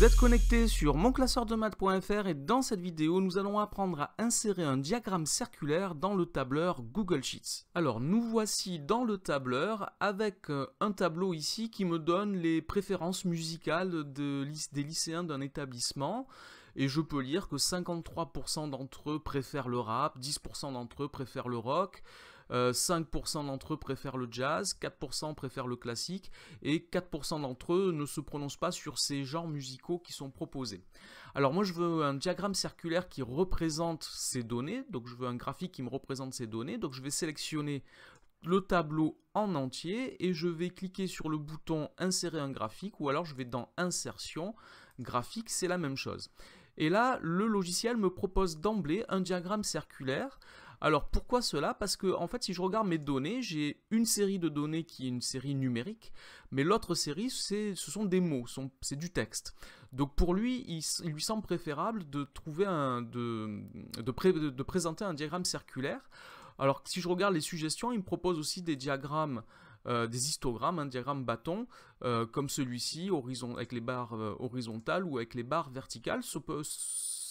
êtes connecté sur monclasseurdemaths.fr et dans cette vidéo, nous allons apprendre à insérer un diagramme circulaire dans le tableur Google Sheets. Alors, nous voici dans le tableur avec un tableau ici qui me donne les préférences musicales des lycéens d'un établissement. Et je peux lire que 53% d'entre eux préfèrent le rap, 10% d'entre eux préfèrent le rock, 5% d'entre eux préfèrent le jazz, 4% préfèrent le classique et 4% d'entre eux ne se prononcent pas sur ces genres musicaux qui sont proposés. Alors moi je veux un diagramme circulaire qui représente ces données, donc je veux un graphique qui me représente ces données, donc je vais sélectionner le tableau en entier et je vais cliquer sur le bouton insérer un graphique ou alors je vais dans insertion, graphique, c'est la même chose. Et là, le logiciel me propose d'emblée un diagramme circulaire. Alors pourquoi cela? Parce que en fait, si je regarde mes données, j'ai une série de données qui est une série numérique, mais l'autre série, ce sont des mots, c'est du texte. Donc pour lui, il lui semble préférable de trouver de présenter un diagramme circulaire. Alors si je regarde les suggestions, il me propose aussi des diagrammes, des histogrammes, un diagramme bâton, comme celui-ci, avec les barres horizontales ou avec les barres verticales.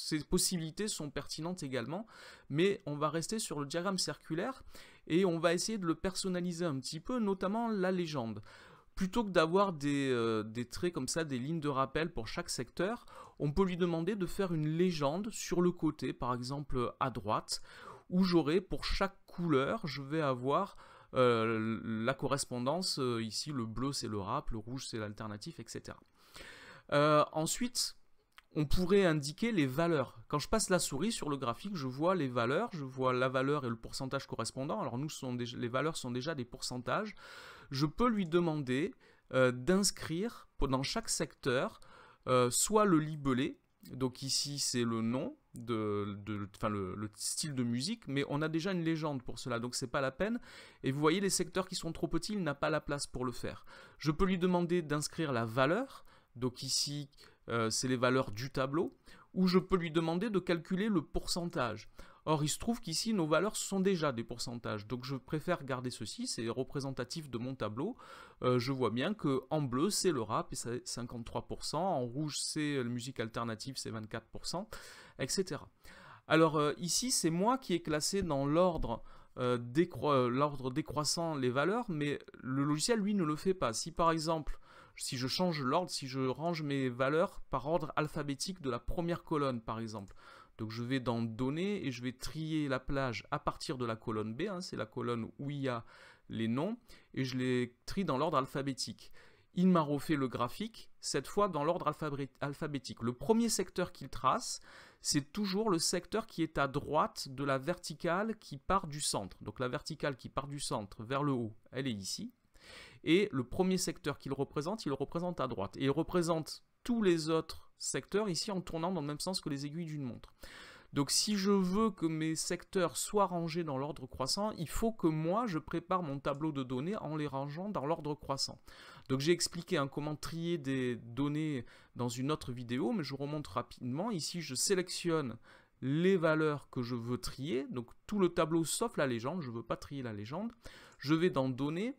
Ces possibilités sont pertinentes également, mais on va rester sur le diagramme circulaire et on va essayer de le personnaliser un petit peu, notamment la légende. Plutôt que d'avoir des traits comme ça, des lignes de rappel pour chaque secteur, on peut lui demander de faire une légende sur le côté, par exemple à droite, où j'aurai pour chaque couleur, je vais avoir la correspondance, ici le bleu c'est le rap, le rouge c'est l'alternatif, etc. Ensuite, on pourrait indiquer les valeurs. Quand je passe la souris sur le graphique, je vois les valeurs, je vois la valeur et le pourcentage correspondant. Alors nous, les valeurs sont déjà des pourcentages. Je peux lui demander d'inscrire dans chaque secteur soit le libellé, donc ici c'est le nom, le style de musique, mais on a déjà une légende pour cela, donc c'est pas la peine. Et vous voyez les secteurs qui sont trop petits, il n'a pas la place pour le faire. Je peux lui demander d'inscrire la valeur, donc ici c'est les valeurs du tableau, ou je peux lui demander de calculer le pourcentage. Or il se trouve qu'ici nos valeurs sont déjà des pourcentages, donc je préfère garder ceci, c'est représentatif de mon tableau. Je vois bien que en bleu c'est le rap et c'est 53%, en rouge c'est la musique alternative, c'est 24%, etc. Alors ici c'est moi qui ai classé dans l'ordre décroissant les valeurs, mais le logiciel lui ne le fait pas. Si par exemple si je change l'ordre, si je range mes valeurs par ordre alphabétique de la première colonne par exemple, donc je vais dans données et je vais trier la plage à partir de la colonne B, hein, c'est la colonne où il y a les noms, et je les trie dans l'ordre alphabétique. Il m'a refait le graphique, cette fois dans l'ordre alphabétique. Le premier secteur qu'il trace, c'est toujours le secteur qui est à droite de la verticale qui part du centre. Donc la verticale qui part du centre vers le haut, elle est ici. Et le premier secteur qu'il représente, il le représente à droite. Et il représente tous les autres secteurs ici en tournant dans le même sens que les aiguilles d'une montre. Donc si je veux que mes secteurs soient rangés dans l'ordre croissant, il faut que moi je prépare mon tableau de données en les rangeant dans l'ordre croissant. Donc j'ai expliqué comment trier des données dans une autre vidéo, mais je remonte rapidement. Ici je sélectionne les valeurs que je veux trier, donc tout le tableau sauf la légende, je ne veux pas trier la légende. Je vais dans données.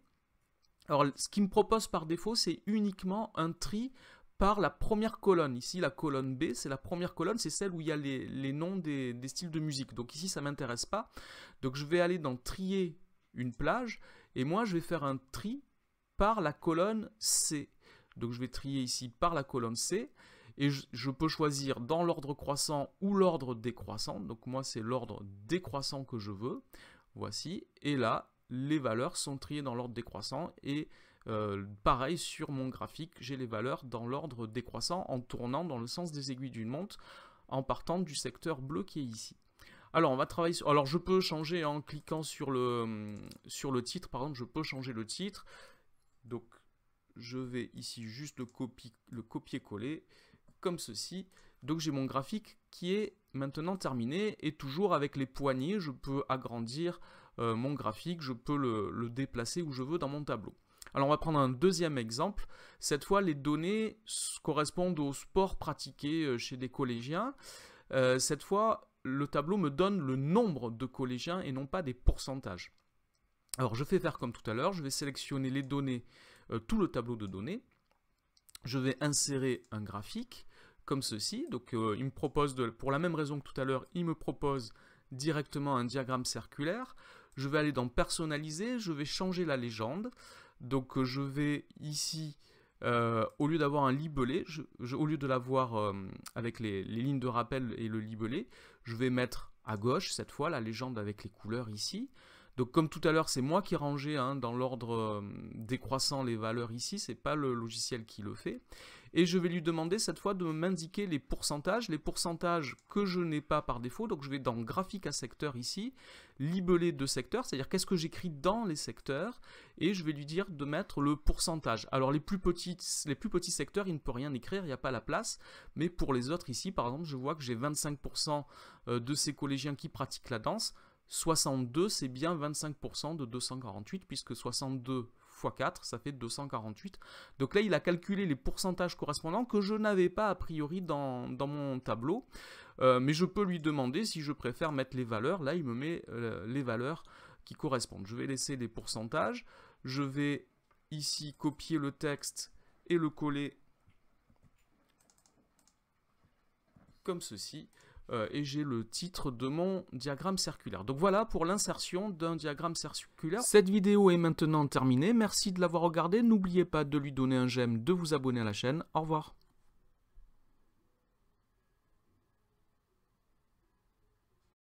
Alors ce qu'il me propose par défaut, c'est uniquement un tri par la première colonne. Ici, la colonne B, c'est la première colonne, c'est celle où il y a les noms des styles de musique. Donc ici, ça ne m'intéresse pas. Donc je vais aller dans trier une plage, et moi, je vais faire un tri par la colonne C. Donc je vais trier ici par la colonne C, et je peux choisir dans l'ordre croissant ou l'ordre décroissant. Donc moi, c'est l'ordre décroissant que je veux. Voici, et là, les valeurs sont triées dans l'ordre décroissant, et pareil sur mon graphique, j'ai les valeurs dans l'ordre décroissant en tournant dans le sens des aiguilles d'une montre en partant du secteur bleu qui est ici. Alors on va travailler sur... Alors je peux changer en cliquant sur le titre, par exemple je peux changer le titre. Donc je vais ici juste le copier-coller comme ceci. Donc j'ai mon graphique qui est maintenant terminé, et toujours avec les poignées je peux agrandir mon graphique, je peux le déplacer où je veux dans mon tableau. Alors on va prendre un deuxième exemple. Cette fois les données correspondent au sport pratiqué chez des collégiens. Cette fois le tableau me donne le nombre de collégiens et non pas des pourcentages. Alors je vais faire comme tout à l'heure, je vais sélectionner les données, tout le tableau de données. Je vais insérer un graphique. comme ceci. Donc il me propose, pour la même raison que tout à l'heure, il me propose directement un diagramme circulaire. Je vais aller dans personnaliser, je vais changer la légende. Donc je vais ici, au lieu d'avoir un libellé, au lieu de l'avoir avec les lignes de rappel et le libellé, je vais mettre à gauche cette fois la légende avec les couleurs ici. Donc comme tout à l'heure, c'est moi qui rangeais dans l'ordre décroissant les valeurs ici, c'est pas le logiciel qui le fait. Et je vais lui demander cette fois de m'indiquer les pourcentages que je n'ai pas par défaut. Donc je vais dans graphique à secteur ici, libellé de secteur, c'est-à-dire qu'est-ce que j'écris dans les secteurs, et je vais lui dire de mettre le pourcentage. Alors les plus petits secteurs, il ne peut rien écrire, il n'y a pas la place, mais pour les autres ici, par exemple, je vois que j'ai 25% de ces collégiens qui pratiquent la danse. 62, c'est bien 25% de 248, puisque 62 x 4, ça fait 248. Donc là, il a calculé les pourcentages correspondants que je n'avais pas a priori dans mon tableau. Mais je peux lui demander si je préfère mettre les valeurs. Là, il me met les valeurs qui correspondent. Je vais laisser les pourcentages. Je vais ici copier le texte et le coller comme ceci. Et j'ai le titre de mon diagramme circulaire. Donc voilà pour l'insertion d'un diagramme circulaire. Cette vidéo est maintenant terminée. Merci de l'avoir regardée. N'oubliez pas de lui donner un j'aime, de vous abonner à la chaîne. Au revoir.